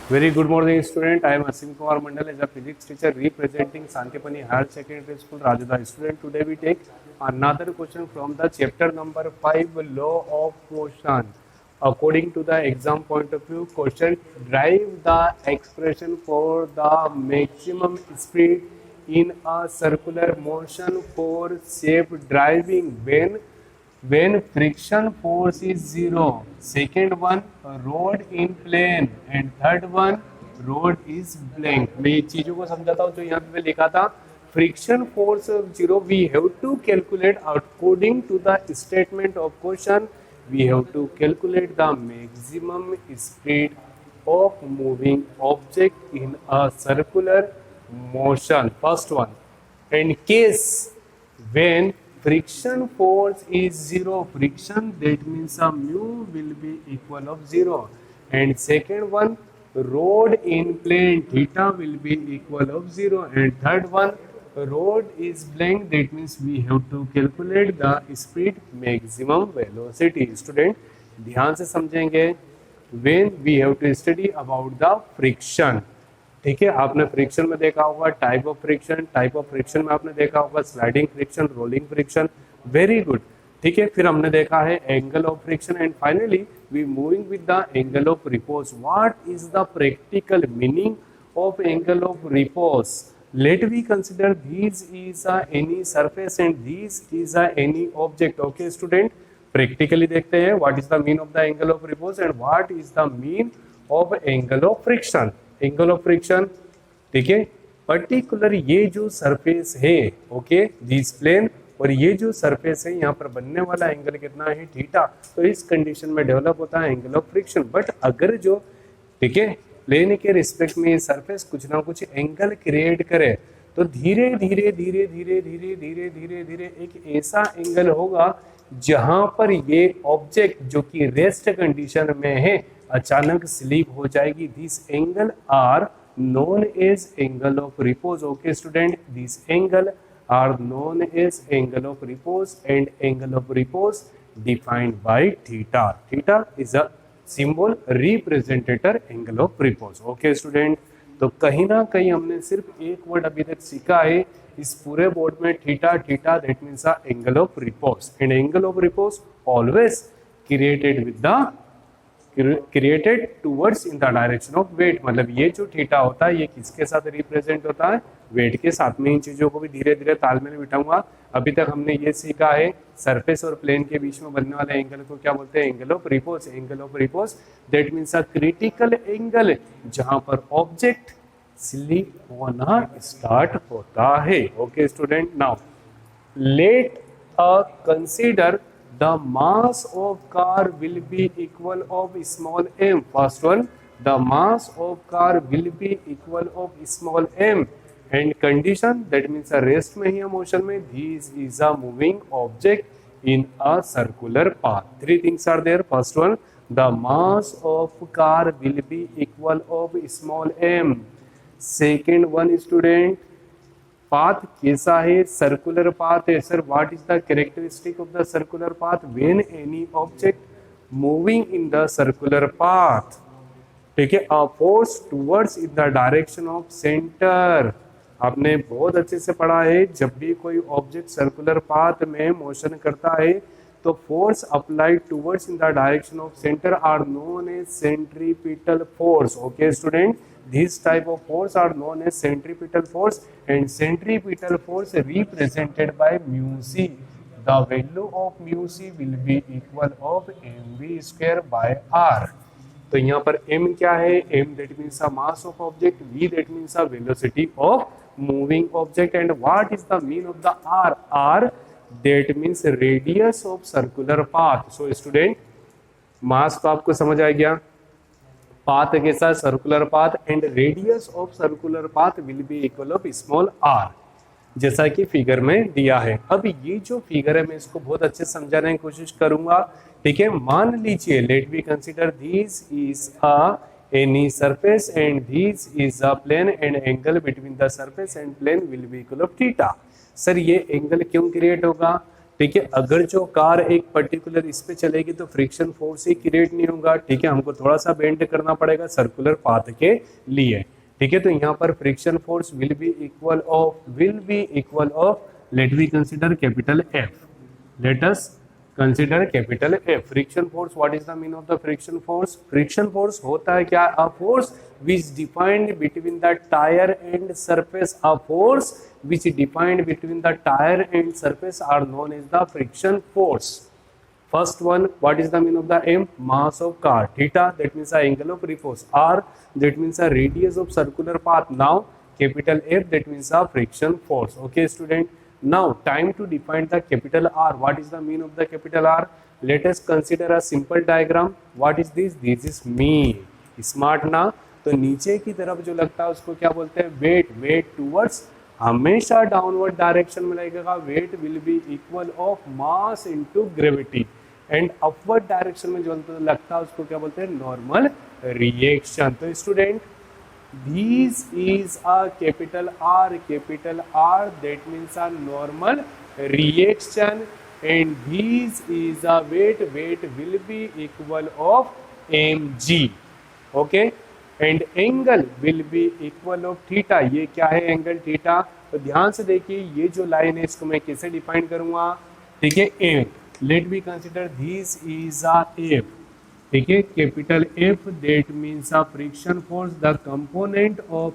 Very good morning, student. I am Asim Kumar Mandal as a physics teacher representing Santipani Higher Secondary School, Rajada. Student, today we take another question from the chapter number 5, Law of Motion. According to the exam point of view, question drive the expression for the maximum speed in a circular motion for safe driving when friction force is zero. Second one, road in plane, and third one, road is blank. मैं ये चीजों को समझाता हूँ जो यहाँ पे लिखा था. Friction force of zero, we have to calculate according to the statement of question. We have to calculate the maximum speed of moving object in a circular motion. First one, in case when friction force is zero, friction, that means a mu will be equal of zero. And second one, road in plane, theta will be equal of zero. And third one, road is blank, that means we have to calculate the speed maximum velocity. Student ध्यान से समझेंगे. when we have to study about the friction. ठीक है, आपने friction में देखा होगा type of friction में आपने देखा होगा sliding friction, rolling friction. Very good. ठीक है, फिर हमने देखा है angle of friction and finally we moving with the angle of repose. What is the practical meaning of angle of repose? Let we consider this is any surface and this is any object. Okay student, practically देखते हैं what is the mean of the angle of repose and what is the mean of angle of friction. Angle of friction, ठीक है, particular ये जो surface है, okay, this plane, और ये जो सरफेस है यहाँ पर बनने वाला एंगल कितना है, थीटा. तो इस कंडीशन में डेवलप होता है एंगल ऑफ फ्रिक्शन. बट अगर जो, ठीक है, प्लेन के रिस्पेक्ट में ये सरफेस कुछ ना कुछ एंगल क्रिएट करे तो धीरे धीरे धीरे धीरे धीरे धीरे धीरे धीरे एक ऐसा एंगल होगा जहां पर ये ऑब्जेक्ट जो कि रेस्ट कंडीशन में है अचानक स्लिप हो जाएगी. This angle are known as angle of repose. Okay student, this angle are known as angle of repose and angle of repose defined by theta. Theta is a symbol representator angle of repose. Okay student, तो कहीं ना कहीं हमने सिर्फ एक word अभी तक सीखा है इस पूरे बोर्ड में, theta. Theta that means a angle of repose and angle of repose always created towards in the direction of weight. मतलब ये जो थीटा होता है ये किसके साथ रिप्रेजेंट होता है, वेट के साथ में. इन चीजों को भी धीरे धीरे तालमेल बिठाऊंगा. अभी तक हमने ये सीखा है सरफेस और प्लेन के बीच में बनने वाले एंगल को क्या बोलते हैं, angle of repose. Angle of repose that means a critical angle जहां पर ऑब्जेक्ट स्लिप होना स्टार्ट होता है. Okay student, now let consider the mass of car will be equal of small m. First one, the mass of car will be equal of small m and condition that means a rest में ही motion में this is a moving object in a circular path. Three things are there. First one, the mass of car will be equal of small m. Second one, student, path कैसा है, circular path है. Sir what is the characteristic of the circular path? When any object moving in the circular path, ठीक है, a force towards in the direction of centre. आपने बहुत अच्छे से पढ़ा है जब भी कोई ऑब्जेक्ट सर्कुलर पाथ में मोशन करता है तो force applied towards in the direction of centre are known as centripetal force. Okay student, this type of force are known as centripetal force and centripetal force represented by mu c. The value of mu c will be equal of mv square by r. तो यहाँ पर m क्या है, m that means a mass of object, v that means a velocity of moving object and what is the mean of the r? r that means radius of circular path. So student, mass तो आपको समझ आ गया, path कैसा, circular path and radius of circular path will be equal of small R, जैसा कि figure में दिया है. अब ये जो फिगर है मैं इसको बहुत अच्छे से समझाने की कोशिश करूंगा. ठीक है, मान लीजिए let we consider this is a any surface and this is a plane and angle between the surface and plane will be equal of theta. Sir ये एंगल क्यों क्रिएट होगा, ठीक है। अगर जो कार एक पर्टिकुलर इस पे चलेगी तो फ्रिक्शन फोर्स ही क्रिएट नहीं होगा, ठीक है, हमको थोड़ा सा बेंड करना पड़ेगा सर्कुलर पाथ के लिए, ठीक है। तो यहाँ पर friction force will be equal of let we consider capital F, let us consider capital F. Friction force, what is the meaning of the friction force? Friction force होता है क्या? A force which defined between the tire and surface. A force which defined between the tire and surface are known as the friction force. First one, what is the meaning of the M? Mass of car. Theta, that means the angle of repose. R, that means the radius of circular path. Now capital F, that means the friction force. Okay student. Now time to define the capital R. What is the meaning of the capital R? Let us consider a simple diagram. What is this? This is me. Smart ना? तो नीचे की तरफ जो लगता है उसको क्या बोलते हैं? वेट. वेट टूवर्ड्स हमेशा डाउनवर्ड डायरेक्शन में लगेगा. Wait will be equal of mass into gravity. And upward direction में जो लगता है उसको क्या बोलते हैं? Normal reaction. तो student, this is a capital R, that means a normal reaction, and this is a weight will be equal of mg, okay, and angle will be equal of theta. ये क्या है? Angle theta. तो ध्यान से देखिए, ये जो line है इसको मैं कैसे डिफाइन करूंगा? ठीक है, F. Let me consider this is a F, ठीक है, capital F, that means a friction force. The component of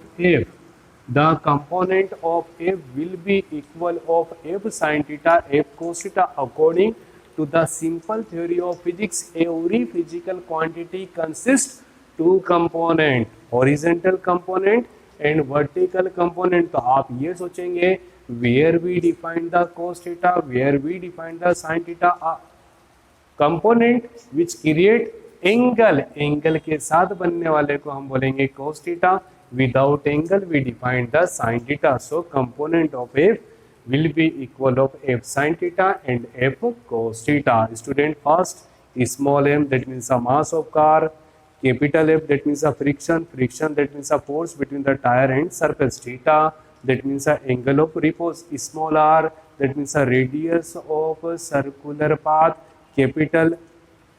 F will be equal of F sin theta, F cos theta. According to the simple theory of physics, every physical quantity consists two component, horizontal component and vertical component. तो आप ये सोचेंगे, where we define the cos theta, where we define the sin theta, component which create angle, angle के साथ बनने वाले को हम बोलेंगे cos theta. Without angle we define the sin theta. So component of F will be equal of F sin theta and F cos theta. Student, first small m, that means a mass of car. Capital F, that means a friction. Friction, that means a force between the tire and surface. Theta, that means a angle of repose. Small r, that means a radius of circular path. Capital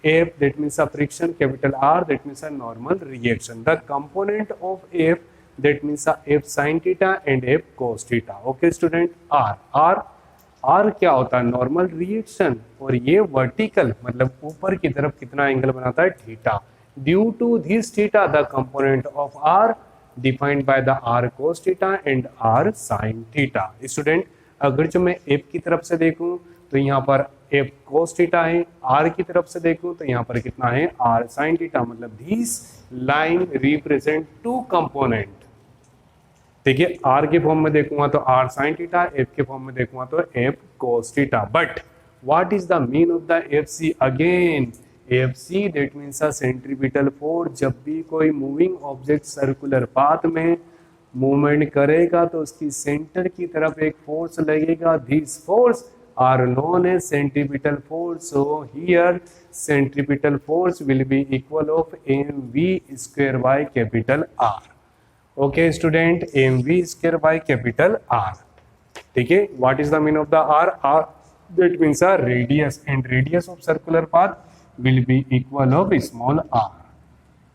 F, that means a friction. Capital R, that means a normal reaction. The component of F, that means a F sin theta and F cos theta. Okay student. R क्या होता है? Normal reaction. और ये vertical मतलब ऊपर की तरफ कितना एंगल बनाता है? Theta. Due to this theta the component of R defined by the R cos theta and R sin theta. Student, अगर जो मैं F की तरफ से देखूं तो यहाँ पर F cos थीटा है. R की तरफ से देखूं तो यहाँ पर कितना है? R sin theta. मतलब this line represent two component. ठीक है, R के फॉर्म में देखूंगा तो R sin थीटा, F के फॉर्म में देखूंगा तो F cos theta. But what is the mean of the FC? Again FC, that means a centripetal force. जब भी कोई मूविंग ऑब्जेक्ट सर्कुलर पाथ में मूवमेंट करेगा तो उसकी सेंटर की तरफ एक फोर्स लगेगा. This force are known as centripetal force. So here centripetal force will be equal of mv square by capital R. Okay student, mv square by capital R. ठीक है, what is the meaning of the R? R, that means a radius, and radius of circular path will be equal of small r.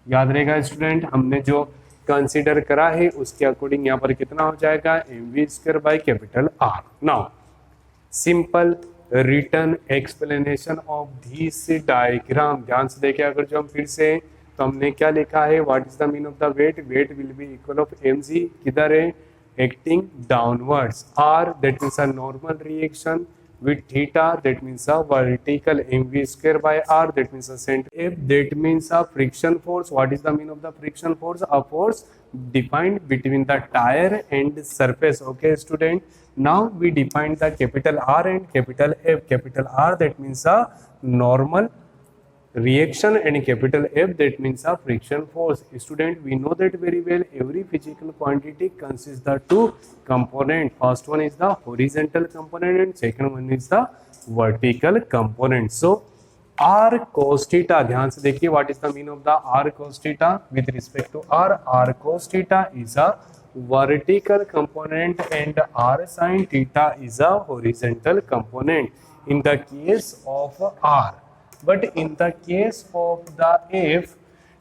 याद रहेगा student, हमने जो consider करा है उसके according यहाँ पर कितना हो जाएगा? mv square by capital R. Now simple return explanation of this diagram. ध्यान से देखिए, अगर जो हम फिर से तो हमने क्या लिखा है? What is the mean of the weight? Weight will be equal of mg. किधर है? Acting downwards. R, that means a normal reaction with theta, that means a vertical. mv square by R, that means a center. F, that means a friction force. What is the meaning of the friction force? A force defined between the tire and surface. Okay student, now we define the capital R and capital F. Capital R, that means a normal reaction, and capital F, that means a friction force. Student, we know that very well. Every physical quantity consists the two component. First one is the horizontal component and second one is the vertical component. So R cos theta, ध्यान से देखिए, what is the meaning of the R cos theta? With respect to R cos theta is a vertical component and R sin theta is a horizontal component. in the case of R. But in the case of the F,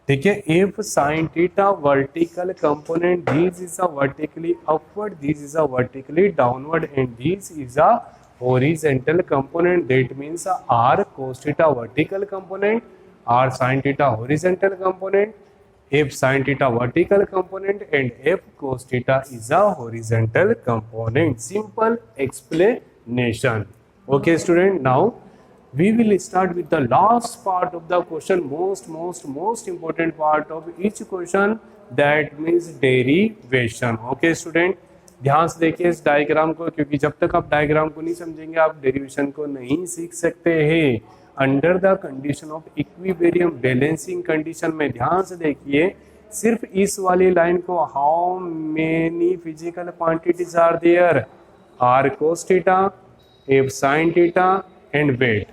ठीक है, F sin theta vertical component, this is a vertically upward, this is a vertically downward, and this is a horizontal component. That means R cos theta vertical component, R sin theta horizontal component, F sin theta vertical component, and F cos theta is a horizontal component. Simple explanation. Okay, student. Now we will start with the last part of the question, most important part of each question, that means derivation. Okay, student. ध्यान से देखिए इस diagram को, क्योंकि जब तक आप diagram को नहीं समझेंगे आप डेरिवेशन को नहीं सीख सकते हैं. Under the condition of equilibrium balancing condition में ध्यान से देखिए, सिर्फ इस वाली लाइन को how many physical quantities are there, R cos theta, F sine theta and weight,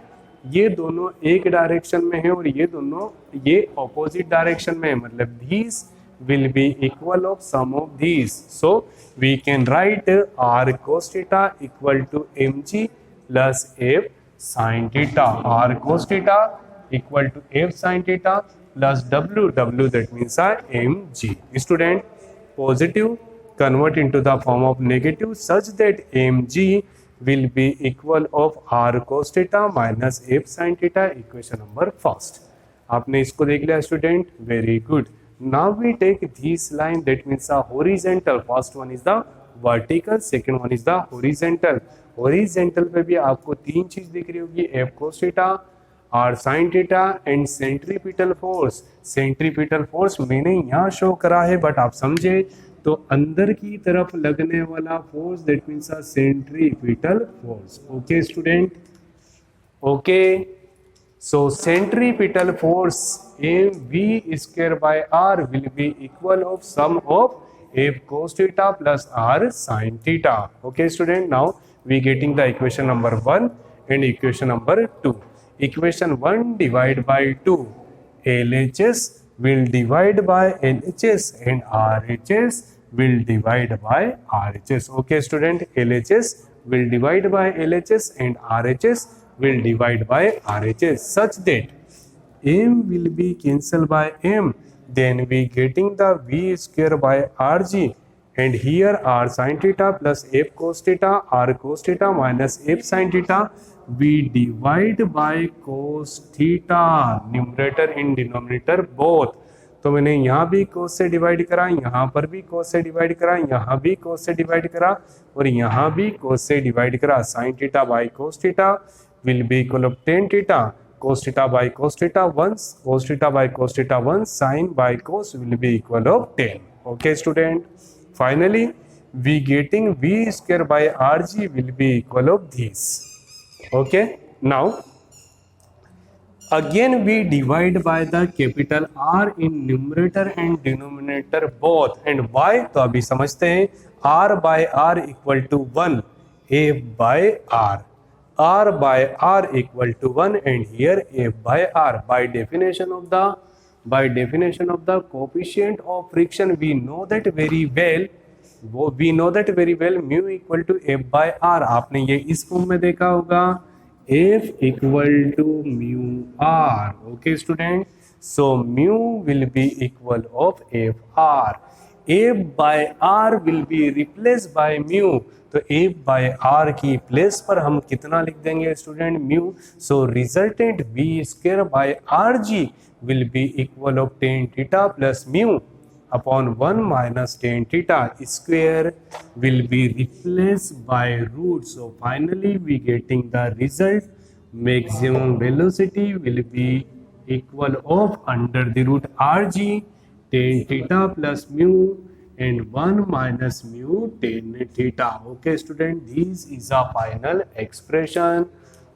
ये दोनों एक डायरेक्शन में है और ये दोनों ये ऑपोजिट डायरेक्शन में है, मतलब these will be equal of sum of these. So we can write r cos theta equal to mg plus f sin theta. R cos theta equal to f sin theta plus w, that means mg. Student, positive convert into the form of negative such that mg will be equal of r cos theta minus f sin theta. Equation number first. आपने इसको देख लिया student, very good. Now we take this line, that means a horizontal. First one is the vertical, second one is the horizontal. Horizontal पे भी आपको तीन चीज दिख रही होगी, f cos theta, r sin theta and centripetal force. Centripetal force मैंने यहाँ शो करा है, बट आप समझे तो अंदर की तरफ लगने वाला force, that means a centripetal force. Okay student, okay. So centripetal force mv square by r will be equal of sum of f cos theta plus r sin theta. Okay student, now we getting the equation number 1 and equation number 2. Equation 1 divide by 2, LHS will divide by LHS and RHS will divide by RHS. Okay student, LHS will divide by LHS and RHS will divide by RHS such that m will be cancelled by m, then we getting the v square by rg, and here r sin theta plus f cos theta, r cos theta minus f sin theta, we divide by cos theta, numerator and denominator both. तो मैंने यहाँ भी cos से divide करा, यहाँ पर भी cos से डिवाइड करा, यहाँ भी cos से डिवाइड करा और यहाँ भी cos से डिवाइड करा. sin theta by cos theta will be equal of tan theta, cos theta by cos theta once, cos theta by cos theta once, sin by cos will be equal of tan. Okay student, finally we getting v square by rg will be equal of this. Okay, now again we divide by the capital R in numerator and denominator both, and why तो अभी समझते हैं. R by R equal to 1, F by R, R by R equal to 1, and here F by R. By definition of the coefficient of friction, we know that very well, mu equal to F by R. आपने ये इस form में देखा होगा, F equal to mu R. Okay student, so mu will be equal of F R. F by R will be replaced by mu. तो F by R की place पर हम कितना लिख देंगे student, mu. So resultant V square by RG will be equal of tan theta plus mu upon 1 minus tan theta square will be replaced by root. So finally we getting the result, maximum velocity will be equal of under the root RG tan theta plus mu and 1 minus mu tan theta. Okay student, this is a final expression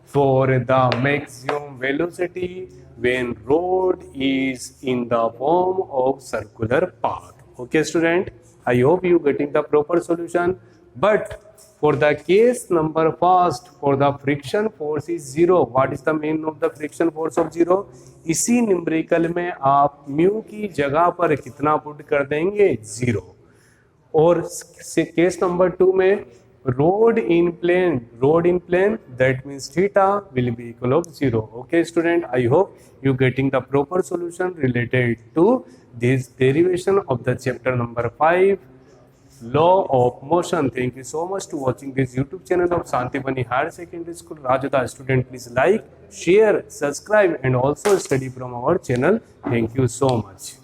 for the maximum velocity when road is in the form of circular path. Okay student, I hope you getting the proper solution. But for the case number first, for the friction force is 0. What is the meaning of the friction force of 0? इसी numerical में आप mu की जगह पर कितना put कर देंगे, 0. और केस नंबर 2 में Rod in plane, that means theta will be equal of 0. Okay student, I hope you getting the proper solution related to this derivation of the chapter number 5, law of motion. Thank you so much to watching this YouTube channel of Santipani Higher Secondary School Rajada. Student, please like, share, subscribe and also study from our channel. Thank you so much.